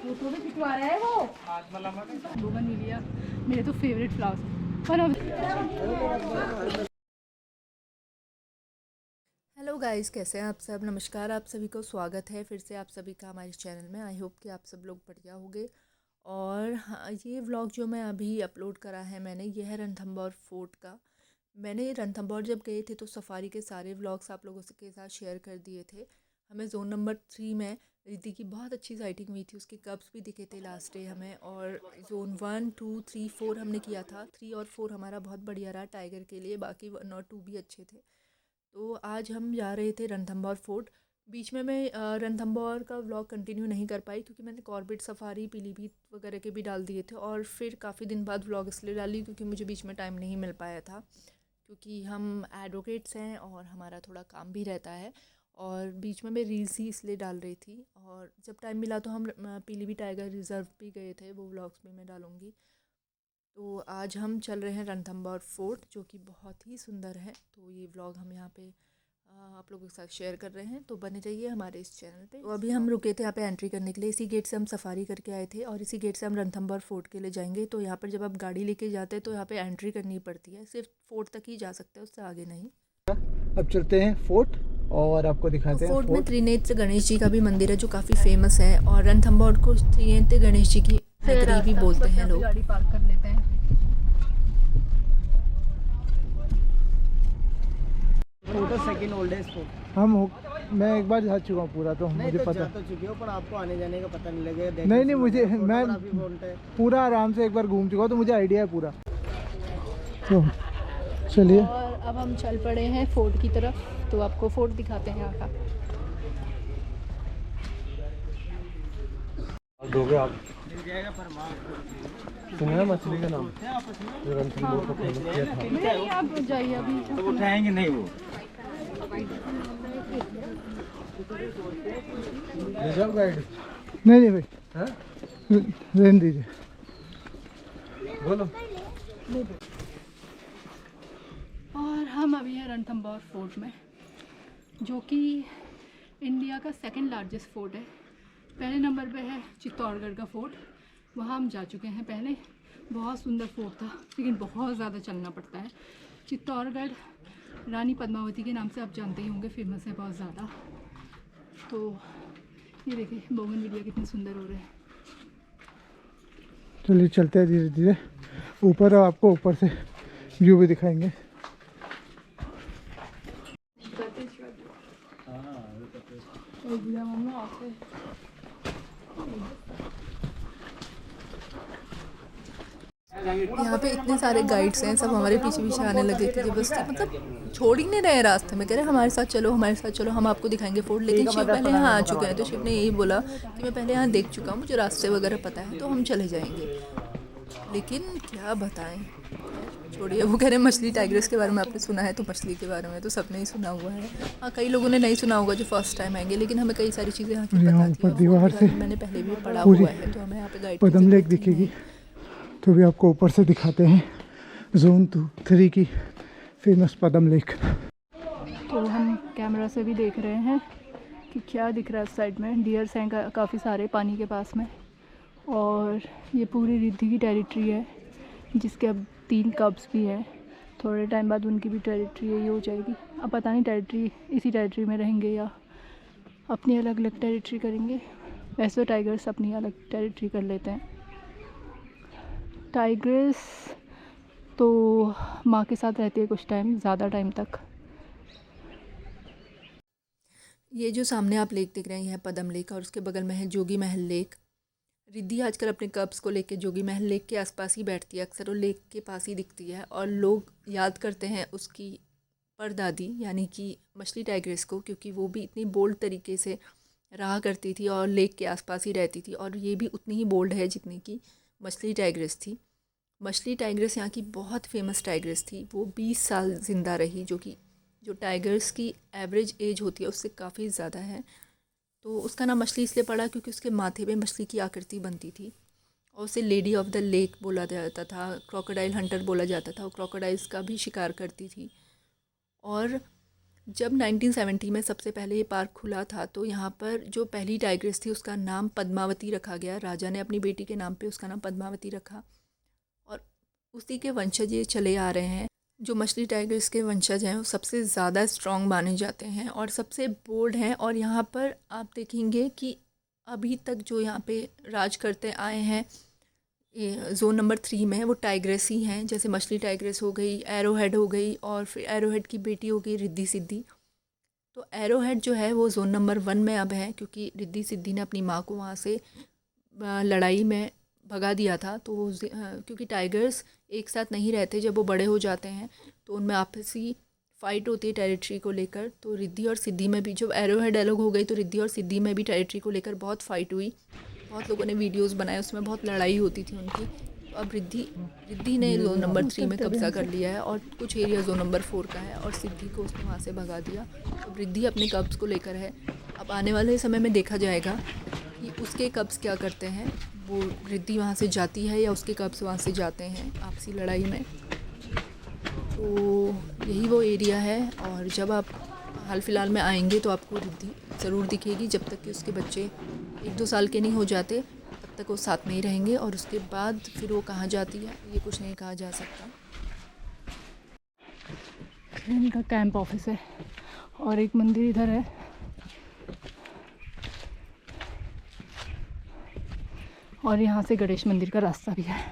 Photo भी खिंचवा रहा है वो। बोगनविलिया मेरे तो फेवरेट फ्लावर्स। हेलो गाइस, कैसे हैं आप सब। नमस्कार, आप सभी को स्वागत है फिर से आप सभी का हमारे चैनल में। आई होप कि आप सब लोग बढ़िया होंगे। और हाँ, ये व्लॉग जो मैं अभी अपलोड करा है मैंने, ये है रणथंभौर फोर्ट का। मैंने रणथंभौर जब गए थे तो सफारी के सारे व्लॉग्स आप लोगों के साथ शेयर कर दिए थे। हमें जोन नंबर 3 में रिद्धि की बहुत अच्छी साइटिंग हुई थी, उसके कब्स भी दिखे थे लास्ट डे हमें। और जोन 1, 2, 3, 4 हमने किया था। 3 और 4 हमारा बहुत बढ़िया रहा टाइगर के लिए, बाकी 1 और 2 भी अच्छे थे। तो आज हम जा रहे थे रणथंभौर फोर्ट। बीच में मैं रणथंभौर का व्लॉग कंटिन्यू नहीं कर पाई क्योंकि मैंने कॉर्बेट सफारी, पीलीभीत वगैरह के भी डाल दिए थे। और फिर काफ़ी दिन बाद व्लॉग इसलिए डाली क्योंकि मुझे बीच में टाइम नहीं मिल पाया था, क्योंकि हम एडवोकेट्स हैं और हमारा थोड़ा काम भी रहता है। और बीच में मैं रील्स ही इसलिए डाल रही थी। और जब टाइम मिला तो हम पीलीभीत टाइगर रिज़र्व भी गए थे, वो व्लॉग्स भी मैं डालूँगी। तो आज हम चल रहे हैं रणथंभौर फोर्ट, जो कि बहुत ही सुंदर है। तो ये व्लॉग हम यहाँ पे आप लोगों के साथ शेयर कर रहे हैं, तो बने रहिए हमारे इस चैनल पे। तो अभी हम रुके थे यहाँ पे एंट्री करने के लिए। इसी गेट से हम सफारी करके आए थे और इसी गेट से हम रणथंभौर फोर्ट के लिए जाएंगे। तो यहाँ पर जब आप गाड़ी लेके जाते हैं तो यहाँ पे एंट्री करनी पड़ती है, सिर्फ फोर्ट तक ही जा सकते हैं, उससे आगे नहीं। अब चलते हैं फोर्ट और आपको तो दिखाते हैं फोर्ट में फोर्ट। त्रिनेत्र गणेश जी का भी मंदिर है जो काफ़ी फेमस है। और रणथंभौर को त्रिनेत्र गणेश जी की नगरी भी बोलते हैं लोग। गाड़ी पार्क कर लेते हैं। Photo second oldest photo. मैं एक बार जा चुका हूँ पूरा, तो नहीं मुझे तो पता। जा तो चुके हो पर आपको आने जाने का पता नहीं लगेगा। नहीं मुझे मैं है। पूरा आराम से एक बार घूम चुका हूँ, तो मुझे आइडिया है पूरा। तो चलिए। और अब हम चल पड़े हैं फोर्ट की तरफ, तो आपको फोर्ट दिखाते हैं यहाँ का। दोगे आप? मिल जाएगा पर सुना है मछली का नाम रणथंभौर को फेमस किया था। नहीं, आप जाइए अभी। तो उठाएंगे नहीं वो। ले जाओ गाइड। नहीं भाई, हाँ रहने दीजिए। बोलो। और हम अभी हैं रणथंभौर फोर्ट में, जो कि इंडिया का सेकंड लार्जेस्ट फोर्ट है। पहले नंबर पे है चित्तौड़गढ़ का फोर्ट, वहाँ हम जा चुके हैं पहले। बहुत सुंदर फोर्ट था, लेकिन बहुत ज़्यादा चलना पड़ता है। चित्तौड़गढ़ रानी पद्मावती के नाम से आप जानते ही होंगे, फेमस है बहुत ज़्यादा। तो ये देखिए बोगनविलिया कितने सुंदर हो रहे हैं। चलिए चलते हैं धीरे धीरे ऊपर, आपको ऊपर से व्यू भी दिखाएंगे। यहाँ पे इतने सारे गाइड्स हैं, सब हमारे पीछे पीछे आने लगे थे जबरदस्ती, मतलब छोड़ ही नहीं रहे रास्ते में, कह रहे हमारे साथ चलो हमारे साथ चलो, हम आपको दिखाएंगे फोर्ट। लेकिन शिव पहले यहाँ आ चुके हैं, तो शिव ने यही बोला कि मैं पहले यहाँ देख चुका हूँ, मुझे रास्ते वगैरह पता है, तो हम चले जाएंगे। लेकिन क्या बताएं, छोड़िए। वो कह रहे हैं मछली टाइग्रेस के बारे में आपने सुना है, तो मछली के बारे में तो सबने ही सुना हुआ है। हाँ, कई लोगों ने नहीं सुना होगा जो फर्स्ट टाइम आएंगे, लेकिन हमें कई सारी चीज़ें यहाँ की यहाँ पता थी ऊपर और दीवार फोर्ट के से बारे में मैंने पहले भी पढ़ा पूरी हुआ है, तो हमें यहाँ पे गाइड की पदम लेक ज़रूरत ही दिखेगी। नहीं। तो भी आपको ऊपर से दिखाते हैं जोन 3 की फेमस पदम लेक। तो हम कैमरा से भी देख रहे हैं कि क्या दिख रहा है उस साइड में। डियर्स हैं काफ़ी सारे पानी के पास में। और ये पूरी रिद्धि की टेरिटरी है, जिसके अब 3 कब्स भी हैं। थोड़े टाइम बाद उनकी भी टेरिटरी यही हो जाएगी। अब पता नहीं टेरिटरी इसी टेरिटरी में रहेंगे या अपनी अलग अलग टेरिटरी करेंगे। वैसे तो टाइगर्स अपनी अलग टेरिटरी कर लेते हैं। टाइग्रेस तो माँ के साथ रहती है कुछ टाइम, ज़्यादा टाइम तक। ये जो सामने आप लेक देख रहे हैं, यह है पदम लेक, और उसके बगल में है जोगी महल लेक। रिद्धि आजकल अपने कब्स को लेके जोगी महल लेक के आसपास ही बैठती है, अक्सर वो लेक के पास ही दिखती है। और लोग याद करते हैं उसकी परदादी यानी कि मछली टाइग्रेस को, क्योंकि वो भी इतनी बोल्ड तरीके से रहा करती थी और लेक के आसपास ही रहती थी। और ये भी उतनी ही बोल्ड है जितनी कि मछली टाइग्रेस थी। मछली टाइग्रेस यहाँ की बहुत फेमस टाइग्रेस थी। वो 20 साल ज़िंदा रही, जो कि जो टाइगर्स की एवरेज एज होती है उससे काफ़ी ज़्यादा है। तो उसका नाम मछली इसलिए पड़ा क्योंकि उसके माथे पे मछली की आकृति बनती थी, और उसे लेडी ऑफ द लेक बोला जाता था। क्रोकोडाइल हंटर बोला जाता था, और क्रोकोडाइल्स का भी शिकार करती थी। और जब 1970 में सबसे पहले ये पार्क खुला था तो यहाँ पर जो पहली टाइग्रेस थी उसका नाम पद्मावती रखा गया। राजा ने अपनी बेटी के नाम पे उसका नाम पद्मावती रखा और उसी के वंशज ये चले आ रहे हैं। जो मछली टाइग्रेस के वंशज हैं वो सबसे ज़्यादा स्ट्रॉन्ग माने जाते हैं और सबसे बोल्ड हैं। और यहाँ पर आप देखेंगे कि अभी तक जो यहाँ पे राज करते आए हैं जोन नंबर 3 में वो टाइग्रेस ही हैं। जैसे मछली टाइग्रेस हो गई, एरोहेड हो गई और फिर एरोहेड की बेटी हो गई रिद्धि सिद्धि। तो एरोहेड जो है वो जोन नंबर 1 में अब है, क्योंकि रिद्धि सिद्धि ने अपनी माँ को वहाँ से लड़ाई में भगा दिया था। तो वो क्योंकि टाइगर्स एक साथ नहीं रहते, जब वो बड़े हो जाते हैं तो उनमें आपसी फ़ाइट होती है टेरिटरी को लेकर। तो रिद्धि और सिद्धि में भी जब एरोहेड अलग हो गई तो रिद्धि और सिद्धि में भी टेरिटरी को लेकर बहुत फ़ाइट हुई। बहुत लोगों ने वीडियोस बनाए, उसमें बहुत लड़ाई होती थी उनकी। तो अब रिद्धि ने जोन नंबर 3 में कब्ज़ा कर लिया है और कुछ एरिया जोन नंबर 4 का है और सिद्धि को उसने वहाँ से भगा दिया। अब रिद्धि अपने कब्ज़ को लेकर है। अब आने वाले समय में देखा जाएगा कि उसके कब्ज़ क्या करते हैं। वो रिद्धि वहाँ से जाती है या उसके कब्ज़ वहाँ से जाते हैं आपसी लड़ाई में। तो यही वो एरिया है। और जब आप हाल फिलहाल में आएंगे तो आपको रिद्धि ज़रूर दिखेगी। जब तक कि उसके बच्चे 1-2 साल के नहीं हो जाते तब तक वो साथ में ही रहेंगे और उसके बाद फिर वो कहाँ जाती है ये कुछ नहीं कहा जा सकता। इनका कैंप ऑफिस है और एक मंदिर इधर है। और यहाँ से गणेश मंदिर का रास्ता भी है।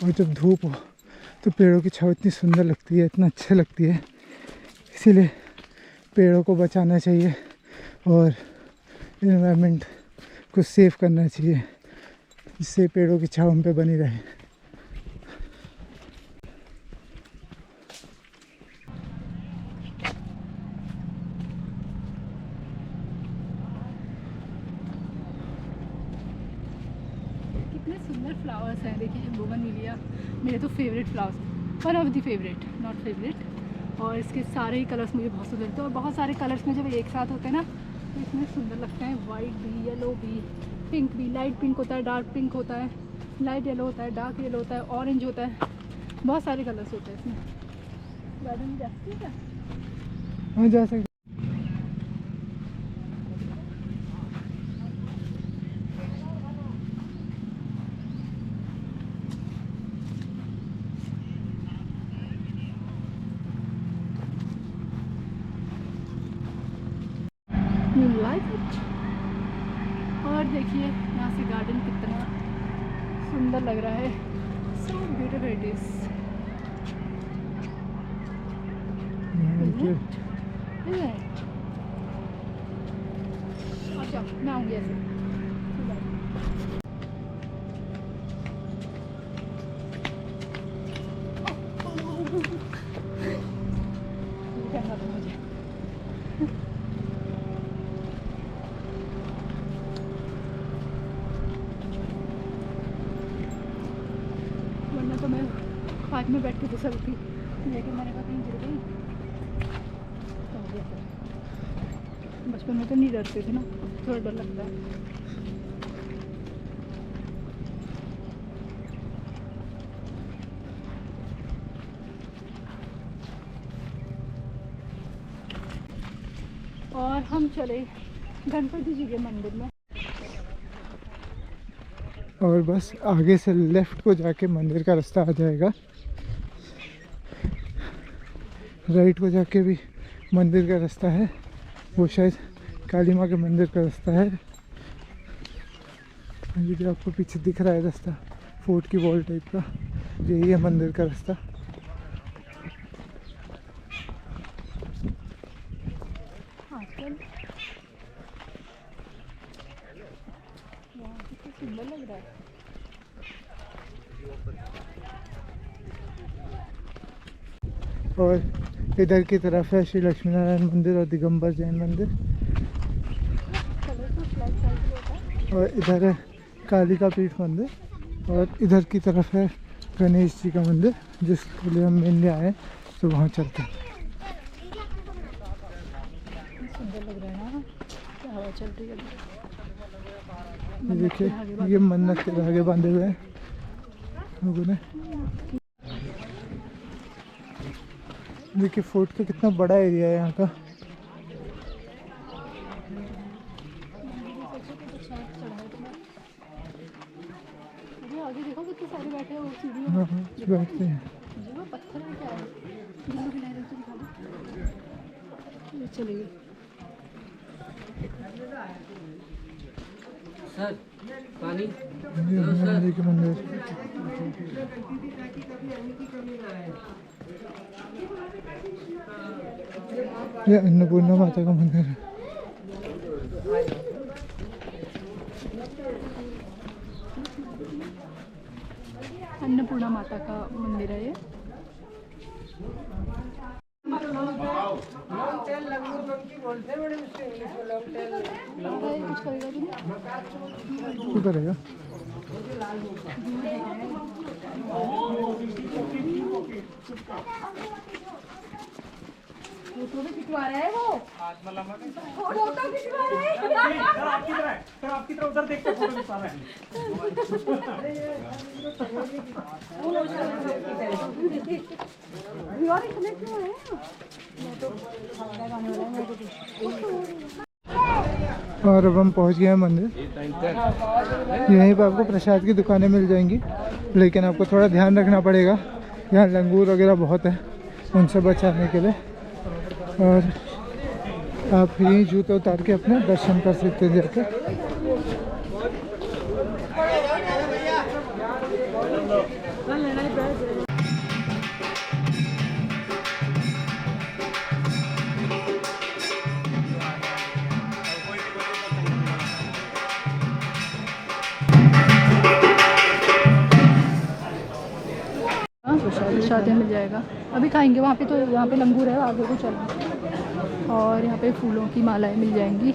और जब धूप हो तो पेड़ों की छाँव इतनी सुंदर लगती है, इतना अच्छा लगती है। इसीलिए पेड़ों को बचाना चाहिए और एनवायरनमेंट को सेव करना चाहिए, जिससे पेड़ों की छाँव हम पे बनी रहे। कितने सुंदर फ्लावर्स हैं। देखिए बोगनविलिया मेरे तो favourite flowers, one of the favourite, not favourite. और इसके सारे ही कलर्स मुझे बहुत सुंदर लगते हैं और बहुत सारे कलर्स में जब एक साथ होते हैं ना तो इतने सुंदर लगते हैं। वाइट भी, येलो भी, पिंक भी। लाइट पिंक होता है, डार्क पिंक होता है, लाइट येलो होता है, डार्क येलो होता है, ऑरेंज होता है। बहुत सारे कलर्स होते हैं इसमें। गार्डन में जा सकते हैं क्या? हाँ, जा सकते। You like it? और देखिए यहाँ से गार्डन कितना सुंदर लग रहा है। So beautiful it is. Isn't it? अच्छा, मैं आऊँगी ऐसे। मुझे वरना तो मैं पार्क में बैठ के फिसल थी, लेकिन मैंने कहा कहीं गिर गई। बचपन में तो नहीं डरते थे ना, थोड़ा डर लगता है। और हम चले गणपति जी के मंदिर में। और बस आगे से लेफ़्ट को जाके मंदिर का रास्ता आ जाएगा, राइट को जाके भी मंदिर का रास्ता है। वो शायद काली माँ के मंदिर का रास्ता है। ये जो आपको पीछे दिख रहा है रास्ता, फोर्ट की वॉल टाइप का, यही है मंदिर का रास्ता। आजकल कितना सुंदर लग रहा है। और इधर की तरफ है श्री लक्ष्मी नारायण मंदिर और दिगंबर जैन मंदिर। और इधर है काली का पीठ मंदिर और इधर की तरफ है गणेश जी का मंदिर, जिसके लिए हम मेनली आए तो वहाँ चलते हैं। सुंदर लग रहा है ना, क्या हवा चल रही है। ये देखिए, ये मन्नत के धागे बांधे हुए हैं लोगों ने। देखिए फोर्ट का कितना बड़ा एरिया है यहाँ का। आगे देखो कितने सारे बैठे हैं वो सीढ़ियों हाँ हाँ, बैठते हैं। में। वो पत्थर में क्या है? बिल्लू की लहरें तो दिखा दो। ये चलिए सर पानी ये हनुमान जी के मंदिर। ये अन्नपूर्णा माता का मंदिर है। अन्नपूर्णा माता का मंदिर है ये। कुछ करेगा भी नहीं। क्या करेगा? फोटो भी खिंचवा रहा है वो। फोटो खिंचवा रहा है। आपकी तरफ उधर देख के फोटो खिंचवा रहे हैं। यार इतने क्यों है? और अब हम पहुंच गए हैं मंदिर। यहीं पर आपको प्रसाद की दुकानें मिल जाएंगी, लेकिन आपको थोड़ा ध्यान रखना पड़ेगा। यहाँ लंगूर वगैरह बहुत है, उनसे बचाने के लिए। और आप यहीं जूते उतार के अपने दर्शन कर सकते हैं जाकर। प्रसाद मिल जाएगा। अभी खाएंगे वहाँ पे, तो यहाँ पे लंगूर है, आगे को चलना। और यहाँ पे फूलों की मालाएं मिल जाएंगी।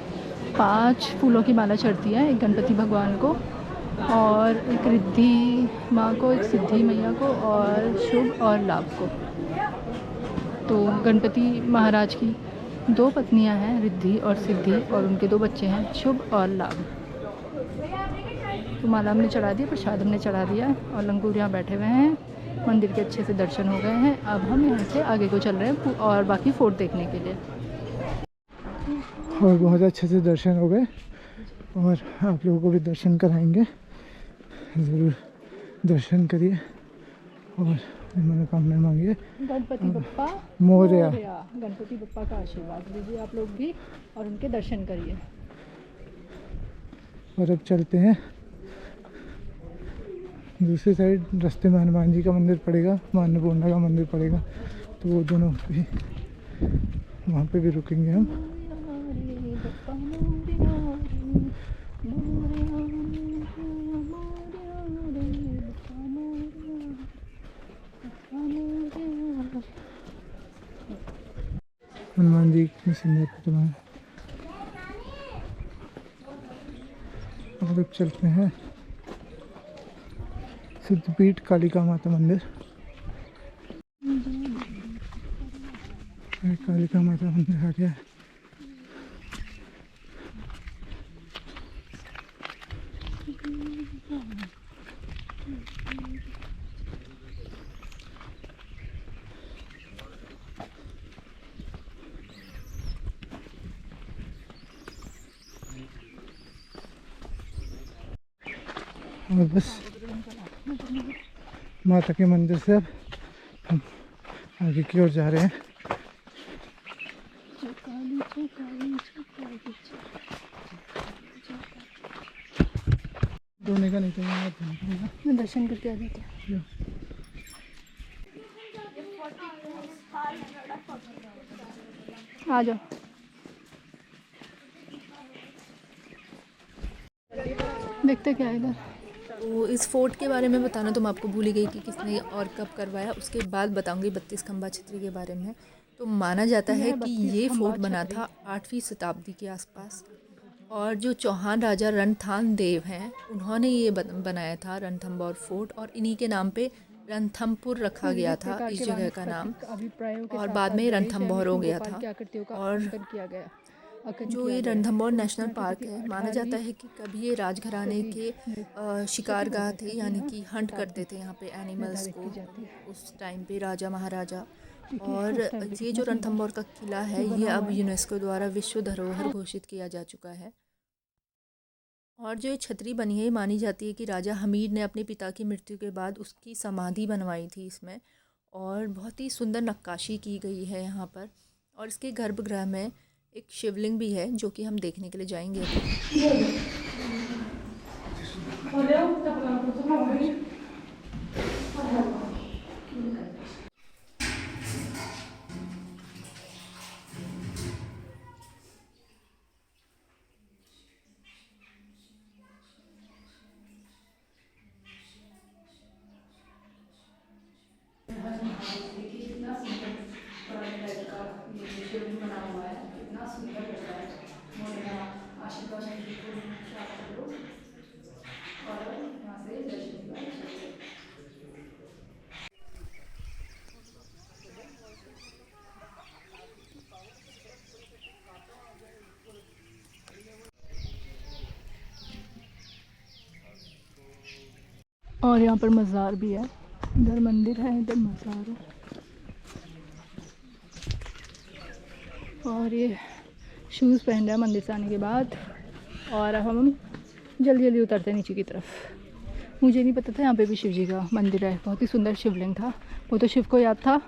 5 फूलों की माला चढ़ती है, एक गणपति भगवान को और एक रिद्धि माँ को, एक सिद्धि मैया को और शुभ और लाभ को। तो गणपति महाराज की 2 पत्नियाँ हैं, रिद्धि और सिद्धि, और उनके 2 बच्चे हैं, शुभ और लाभ। तो माला हमने चढ़ा दिया, प्रसाद हमने चढ़ा दिया और लंगूर यहाँ बैठे हुए हैं। मंदिर के अच्छे से दर्शन हो गए हैं। अब हम यहाँ से आगे को चल रहे हैं और बाकी फोर्ट देखने के लिए। और बहुत अच्छे से दर्शन हो गए, और आप लोगों को भी दर्शन कराएंगे। ज़रूर दर्शन करिए और मनोकामना मांगिए। गणपति बप्पा मोरया। गणपति बप्पा का आशीर्वाद लीजिए आप लोग भी और उनके दर्शन करिए। और अब चलते हैं दूसरी साइड। रास्ते में हनुमान जी का मंदिर पड़ेगा, मां अन्नपूर्णा का मंदिर पड़ेगा, तो वो दोनों भी वहाँ पे भी रुकेंगे हम। हनुमान जी की सुंदर प्रतिमा है। अब चलते हैं सिद्धपीठ कालिका माता मंदिर। कालिका माता मंदिर आ गया है। और बस माता के मंदिर से अब हम आगे की ओर जा रहे हैं। धोने का नहीं चाहिए, दर्शन करके आ जाते हैं। आ जाओ। देखते क्या है इधर। तो इस फोर्ट के बारे में बताना तो मैं आपको भूल ही गई कि किसने और कब करवाया। उसके बाद बताऊंगी 32 खंबा छतरी के बारे में। तो माना जाता है कि ये फोर्ट बना था 8वीं शताब्दी के आसपास, और जो चौहान राजा रणथान देव हैं उन्होंने ये बनाया था रणथंबोर फोर्ट, और इन्हीं के नाम पे रणथंपुर रखा गया था इस जगह का नाम, और बाद में रणथंबोर हो गया था। और जो ये रणथंभौर नेशनल पार्क है, माना जाता है कि कभी ये राजघराने के शिकारगाह थे, यानी कि हंट करते थे यहाँ पे एनिमल्स को उस टाइम पे राजा महाराजा। और ये जो रणथंभौर का किला है ये अब यूनेस्को द्वारा विश्व धरोहर घोषित किया जा चुका है। और जो ये छतरी बनी है मानी जाती है कि राजा हमीर ने अपने पिता की मृत्यु के बाद उसकी समाधि बनवाई थी इसमें, और बहुत ही सुंदर नक्काशी की गई है यहाँ पर। और इसके गर्भगृह में एक शिवलिंग भी है जो कि हम देखने के लिए जाएंगे। और यहाँ पर मज़ार भी है, इधर मंदिर है, इधर मज़ार है। और ये शूज़ पहन रहा है मंदिर से आने के बाद, और अब हम जल्दी जल्दी उतरते हैं नीचे की तरफ। मुझे नहीं पता था यहाँ पे भी शिव जी का मंदिर है, बहुत ही सुंदर शिवलिंग था। वो तो शिव को याद था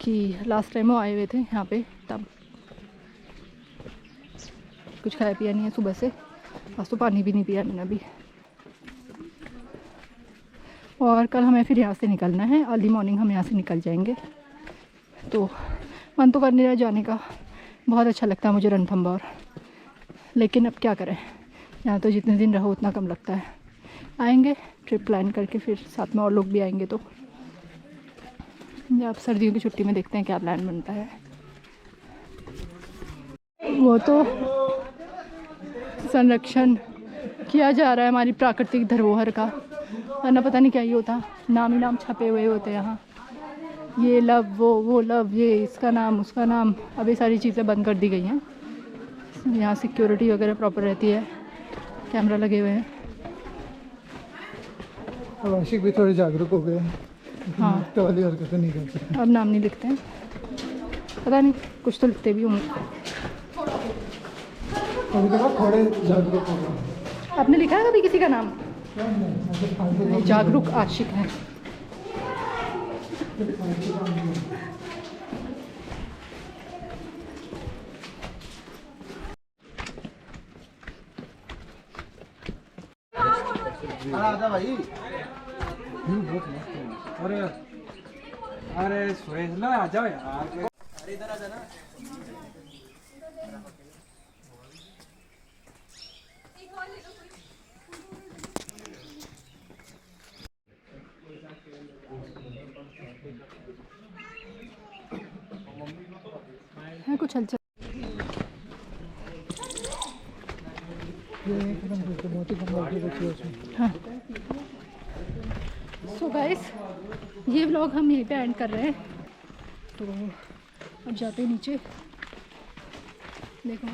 कि लास्ट टाइम वो आए हुए थे यहाँ पे, तब कुछ खाया पिया नहीं है सुबह से, आज तो पानी भी नहीं पिया मैंने अभी। और कल हमें फिर यहाँ से निकलना है, अर्ली मॉर्निंग हम यहाँ से निकल जाएंगे। तो मन तो कर नहीं रहा जाने का, बहुत अच्छा लगता है मुझे रणथंभौर, लेकिन अब क्या करें, यहाँ तो जितने दिन रहो उतना कम लगता है। आएंगे ट्रिप प्लान करके, फिर साथ में और लोग भी आएंगे, तो अब सर्दियों की छुट्टी में देखते हैं क्या प्लान बनता है। वो तो संरक्षण किया जा रहा है हमारी प्राकृतिक धरोहर का, वरना पता नहीं क्या ही होता, नाम ही नाम छपे हुए होते यहाँ, ये लव वो लव, ये इसका नाम उसका नाम। अब ये सारी चीज़ें बंद कर दी गई हैं, यहाँ सिक्योरिटी वगैरह प्रॉपर रहती है, कैमरा लगे हुए हैं। अब आशिक भी थोड़े जागरूक हो गए हैं, हाँ तो वाली हरकतें नहीं करते, अब नाम नहीं लिखते हैं, पता नहीं कुछ तो लिखते भी होंगे। अभी तक थोड़े जागरूक हो गए। आपने लिखा है कभी किसी का नाम? जागरूक आशिक है। भाई अरे अरे सुरेश ना आ जाओ यार, अरे इधर आ जाना। है कुछ हलचल। हाँ सो गाइस, ये व्लॉग हम यहीं पे एंड कर रहे हैं, तो अब जाते हैं नीचे। देखो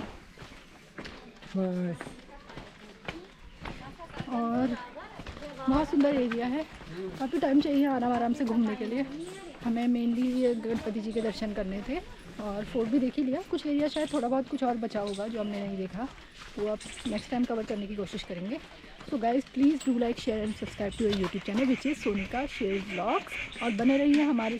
और बहुत सुंदर एरिया है, काफ़ी टाइम चाहिए आराम आराम से घूमने के लिए। हमें मेनली ये गणपति जी के दर्शन करने थे, और फोर्ट भी देख ही लिया, कुछ एरिया शायद थोड़ा बहुत कुछ और बचा होगा जो हमने नहीं देखा, वो अब नेक्स्ट टाइम कवर करने की कोशिश करेंगे। So guys please do like share and subscribe to your YouTube channel which is Sonika share vlogs, और बने रहिए हमारे